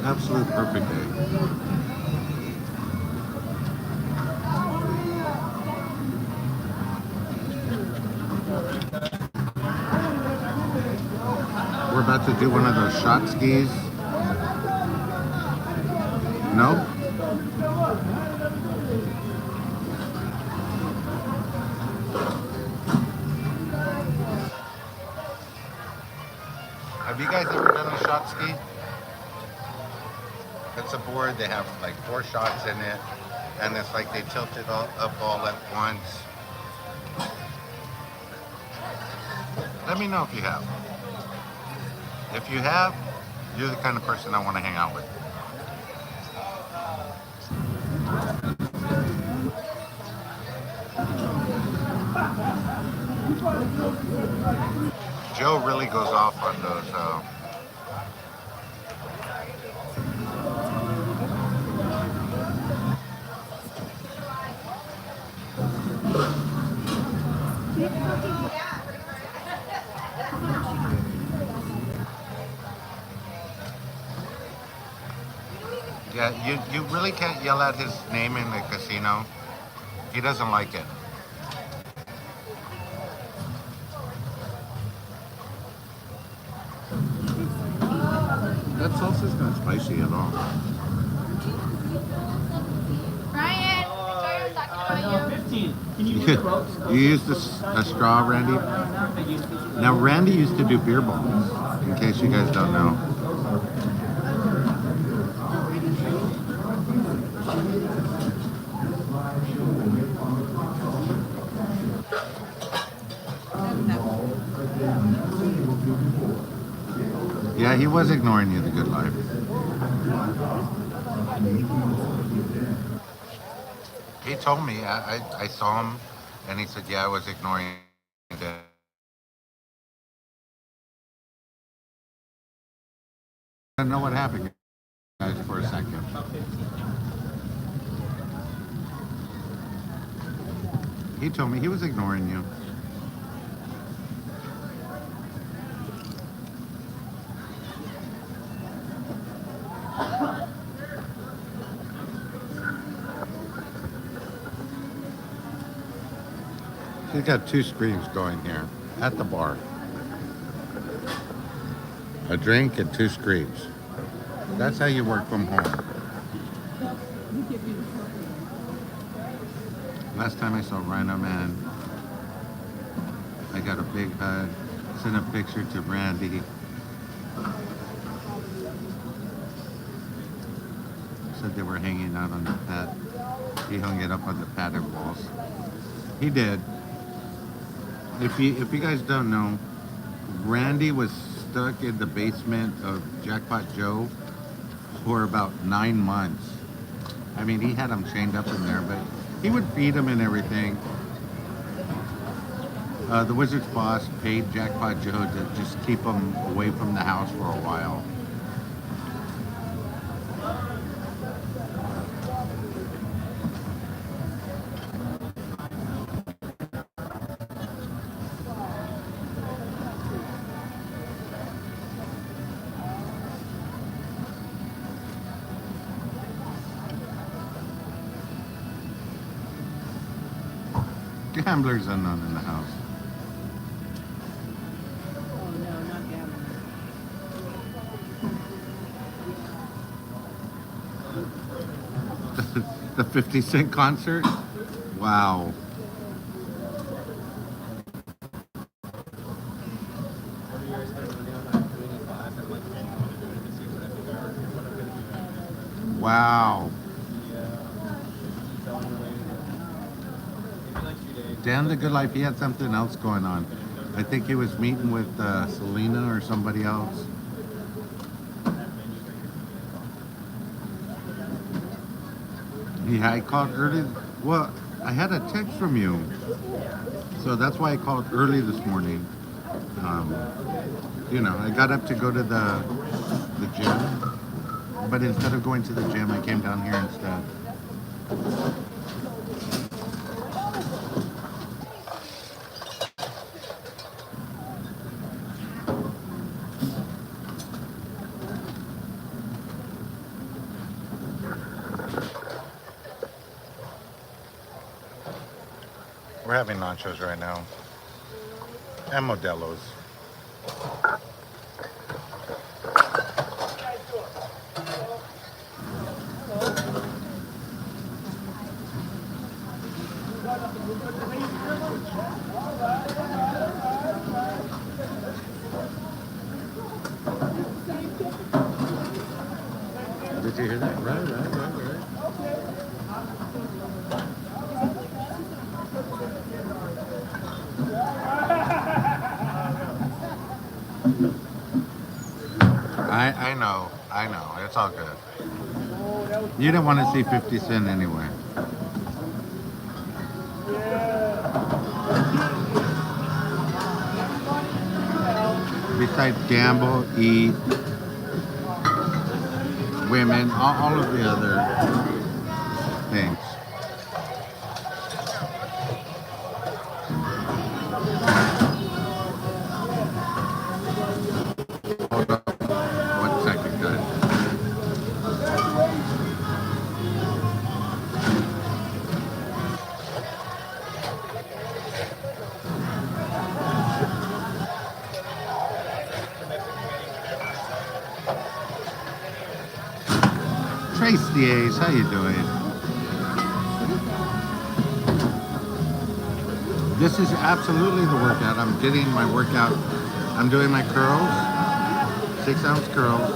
Absolute perfect day. We're about to do one of those shot skis. No? Have you guys ever done a shot ski? It's a board, they have like 4 shots in it, and it's like they tilt it all up all at once. Let me know if you have. If you have, you're the kind of person I want to hang out with. Joe really goes off on those. Yeah, you really can't yell at his name in the casino. He doesn't like it. That salsa's not spicy at all. Ryan, I was talking about you. 15. Can you do the ropes? You used a straw, Randy? Now, Randy used to do beer balls, in case you guys don't know. Yeah, he was ignoring you, the good life. He told me, I saw him, and he said, yeah, I was ignoring it. I don't know what happened, guys, for a second. He told me he was ignoring you. She's got two screens going here at the bar. A drink and two screens. That's how you work from home. Last time I saw Rhino Man, I got a big hug, sent a picture to Randy. Said they were hanging out on the pad. He hung it up on the padded walls. He did. If you guys don't know, Randy was stuck in the basement of Jackpot Joe for about 9 months. I mean, he had him chained up in there, but he would feed him and everything. The Wizard's boss paid Jackpot Joe to just keep him away from the house for a while. Gamblers unknown in the house. Oh no, not gambling. The 50 Cent concert? Wow. Wow. Dan the Good Life, he had something else going on. I think he was meeting with Selena or somebody else. Yeah, I called early. Well, I had a text from you. So that's why I called early this morning. You know, I got up to go to the gym. But instead of going to the gym, I came down here instead. We're having nachos right now. And Modelo's. Did you hear that? Right. I know. It's all good. You didn't want to see 50 Cent anyway. besides gamble, eat, women, all of the other things. Hold up 1 second, guys. Tracy Ace, how you doing? This is absolutely the workout. I'm getting my workout. I'm doing my curls, 6-ounce curls.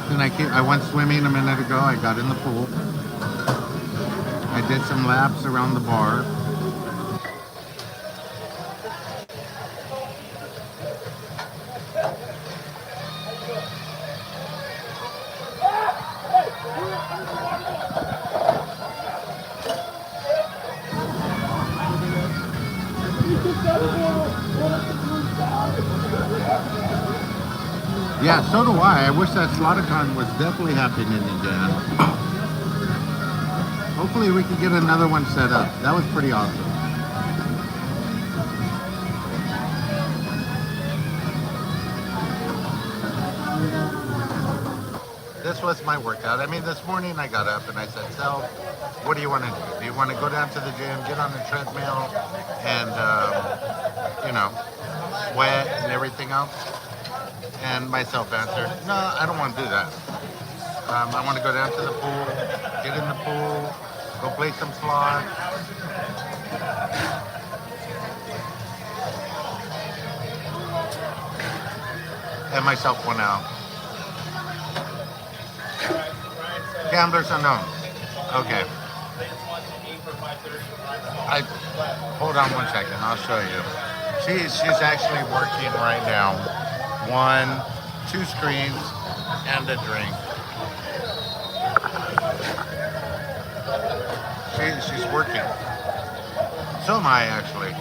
And I went swimming a minute ago. I got in the pool. I did some laps around the bar. Yeah, so do I. I wish that SlaughterCon was definitely happening again. Hopefully we can get another one set up. That was pretty awesome. This was my workout. I mean, this morning I got up and I said, Sel, what do you want to do? Do you want to go down to the gym, get on the treadmill, and, you know, sweat and everything else? And myself answered, no, I don't want to do that. I want to go down to the pool, get in the pool, go play some slots. And myself went out. Gamblers Unknown. Okay. Hold on 1 second, I'll show you. She's actually working right now. 1, 2 screens, and a drink. She's working. So am I, actually.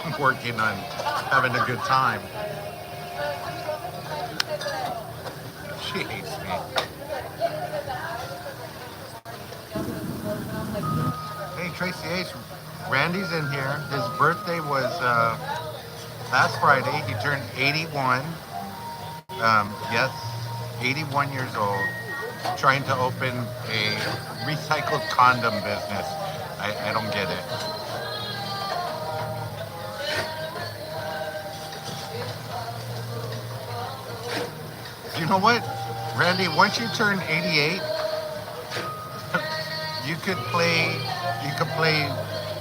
I'm working on having a good time. She hates me. Hey, Tracy H. Randy's in here. His birthday was last Friday. He turned 81. Yes, 81 years old. Trying to open a recycled condom business. I don't get it. You know what, Randy? Once you turn 88, you could play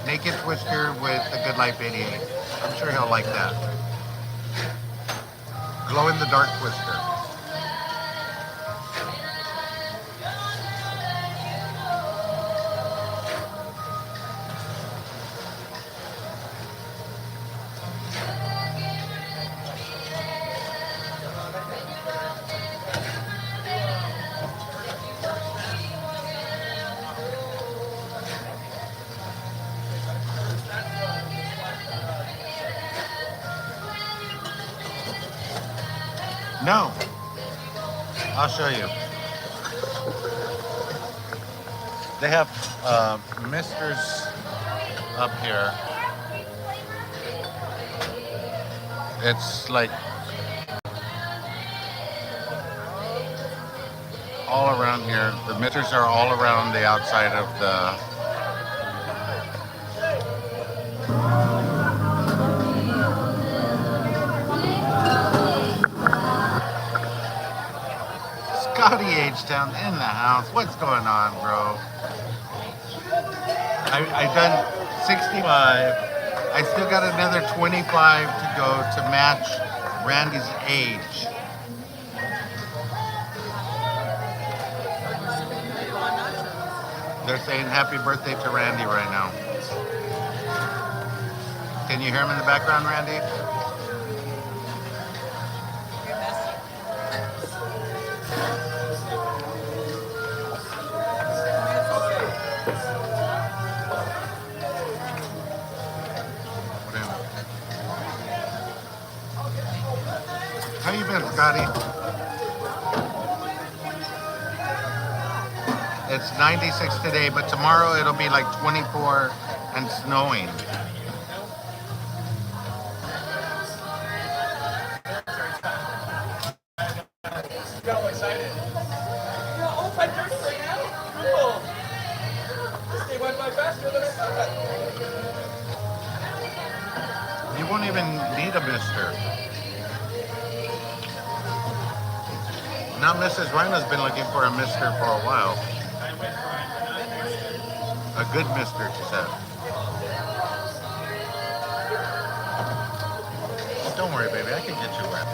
Naked Twister with the Good Life 88. I'm sure he'll like that. Glow in the Dark Twister. No, I'll show you. They have misters up here. It's like all around here. The misters are all around the outside of the. Scotty H-Town in the house. What's going on, bro? I done 65. I still got another 25 to go to match Randy's age. They're saying happy birthday to Randy right now. Can you hear him in the background, Randy? How you been, Scotty? It's 96 today, but tomorrow it'll be like 24 and snowing. You won't even need a mister. Now Mrs. Rhino's been looking for a mister for a while. A good mister, she said. Oh, don't worry, baby. I can get you wet.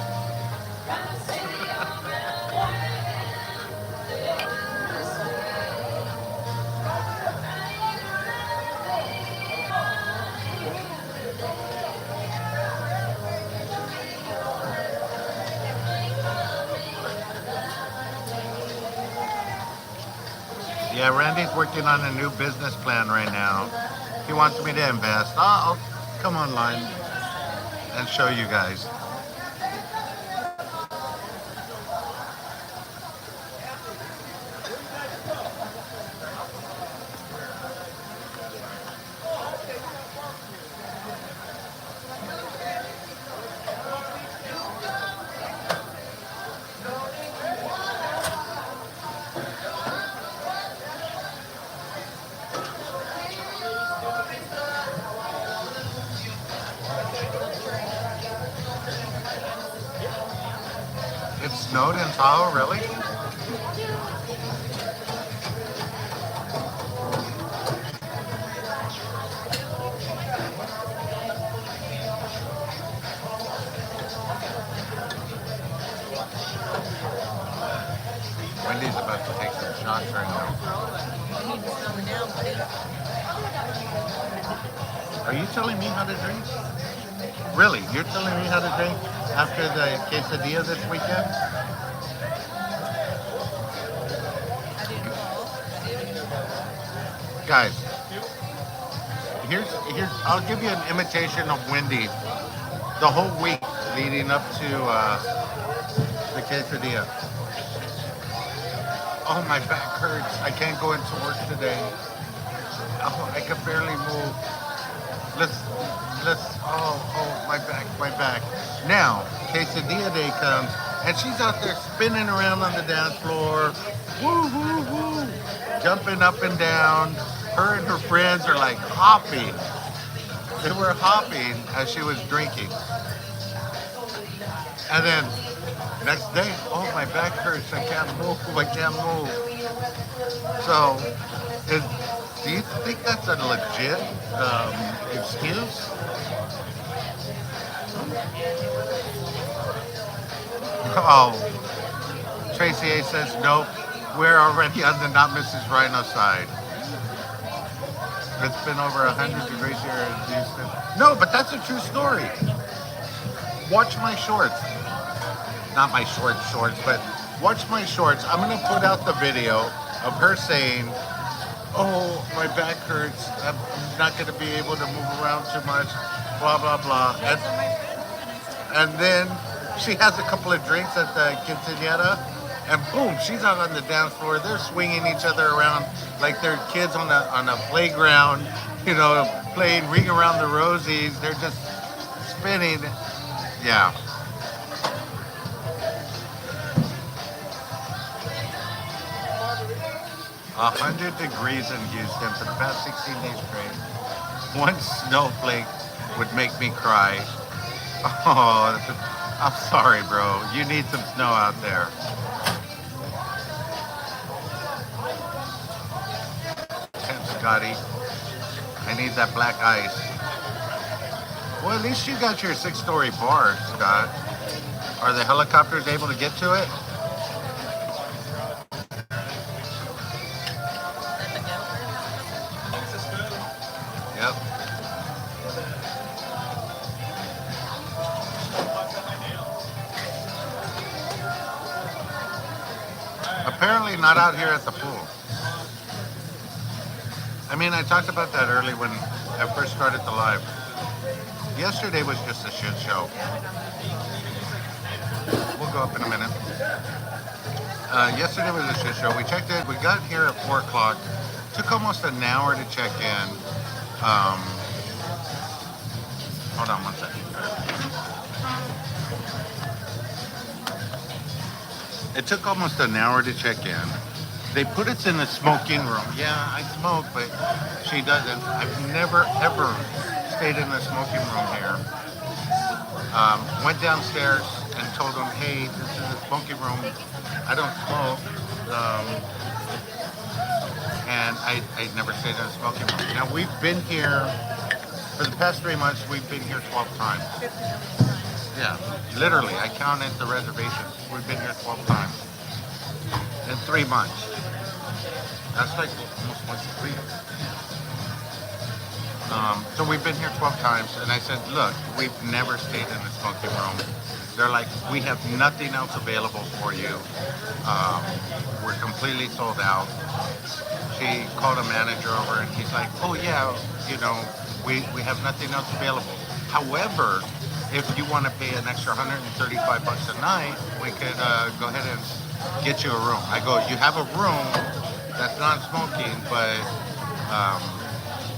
Yeah, Randy's working on a new business plan right now. He wants me to invest. I'll come online and show you guys. It snowed in Tahoe, really? Wendy's about to take some shots right now. Are you telling me how to drink? Really? You're telling me how to drink after the quesadilla this weekend? Guys, here's I'll give you an imitation of Wendy the whole week leading up to the quesadilla. Oh, my back hurts. I can't go into work today. Oh, I can barely move. Oh, my back. Now, quesadilla day comes, and she's out there spinning around on the dance floor. Woo, woo, woo. Jumping up and down. Her and her friends are like hopping. They were hopping as she was drinking. And then next day, oh, my back hurts. I can't move. So, do you think that's a legit excuse? Oh, Tracy A says, nope, we're already on the not Mrs. Rhino side. It's been over 100 degrees here in Houston. No, but that's a true story. Watch my shorts. Not my shorts, but watch my shorts. I'm going to put out the video of her saying, oh, my back hurts. I'm not going to be able to move around too much, blah, blah, blah. And then she has a couple of drinks at the quinceañera, and boom, she's out on the dance floor. They're swinging each other around like they're kids on a playground, you know, playing Ring Around the Rosies. They're just spinning. Yeah. A 100 degrees in Houston for the past 16 days straight. One snowflake would make me cry. Oh, I'm sorry, bro. You need some snow out there. Scotty, I need that black ice. Well, at least you got your 6-story bar, Scott. Are the helicopters able to get to it? Yep. Apparently not out here at the pool. I mean, I talked about that early when I first started the live. Yesterday was just a shit show. go up in a minute. Yesterday was a shit show. We checked in. We got here at 4 o'clock. Took almost an hour to check in. Hold on one second. It took almost an hour to check in. They put us in the smoking room. Yeah, I smoke, but she doesn't. I've never, ever stayed in the smoking room here. Went downstairs and told them, hey, this is the smoking room. I don't smoke. And I never stayed in a smoking room. Now, we've been here, for the past 3 months, we've been here 12 times. Yeah, literally, I counted the reservations. We've been here 12 times in 3 months. That's like almost once a week. So we've been here 12 times, and I said, look, we've never stayed in a smoking room. They're like, we have nothing else available for you. We're completely sold out. She called a manager over, and he's like, oh yeah, you know, we have nothing else available. However, if you want to pay an extra $135 a night, we could go ahead and get you a room. I go, you have a room that's not smoking, but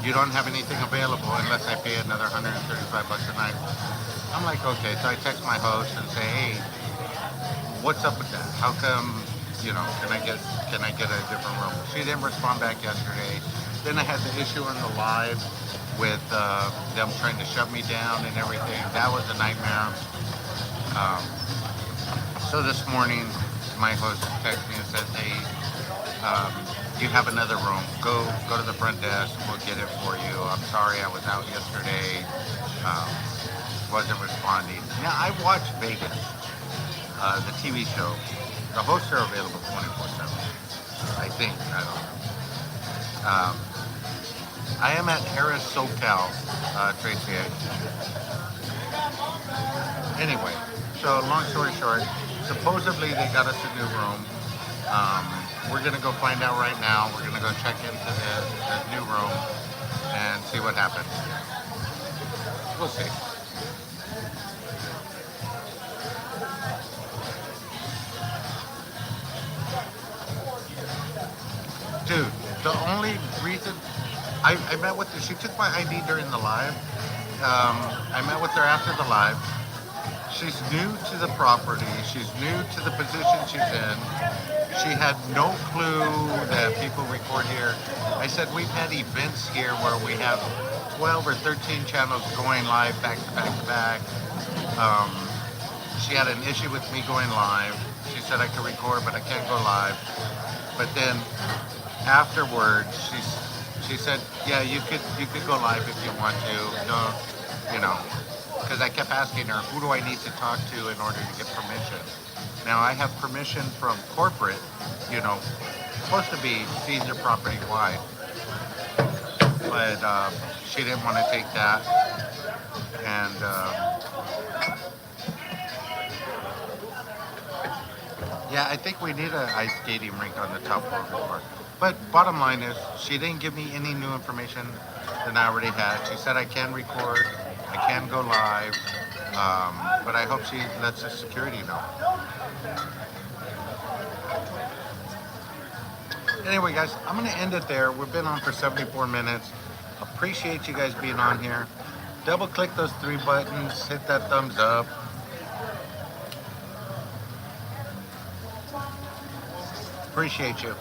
you don't have anything available unless I pay another $135 a night. I'm like, okay. So I text my host and say, hey, what's up with that? How come, you know, can I get a different room? She didn't respond back yesterday. Then I had the issue on the live with them trying to shut me down and everything. That was a nightmare. So this morning, my host texted me and said, hey, you have another room. Go to the front desk. We'll get it for you. I'm sorry I was out yesterday. Wasn't responding. Yeah, I watched Vegas, the TV show. The hosts are available 24/7. I think. I don't know. I am at Harris SoCal, Tracy. Anyway, so long story short, supposedly they got us a new room. We're going to go find out right now. We're going to go check into the new room and see what happens. We'll see. Dude, the only reason I met with her, she took my ID during the live. I met with her after the live. She's new to the property. She's new to the position she's in. She had no clue that people record here. I said we've had events here where we have 12 or 13 channels going live back to back to back. She had an issue with me going live. She said I could record, but I can't go live. But then afterwards, she said, yeah, you could go live if you want to. Don't, you know, because I kept asking her, who do I need to talk to in order to get permission? Now I have permission from corporate, you know, supposed to be seeing your property wide, but she didn't want to take that, and yeah, I think we need an ice skating rink on the top floor of the park. But bottom line is, she didn't give me any new information than I already had. She said I can record, I can go live, but I hope she lets the security know. Anyway, guys, I'm going to end it there. We've been on for 74 minutes. Appreciate you guys being on here. Double click those 3 buttons, hit that thumbs up. Appreciate you.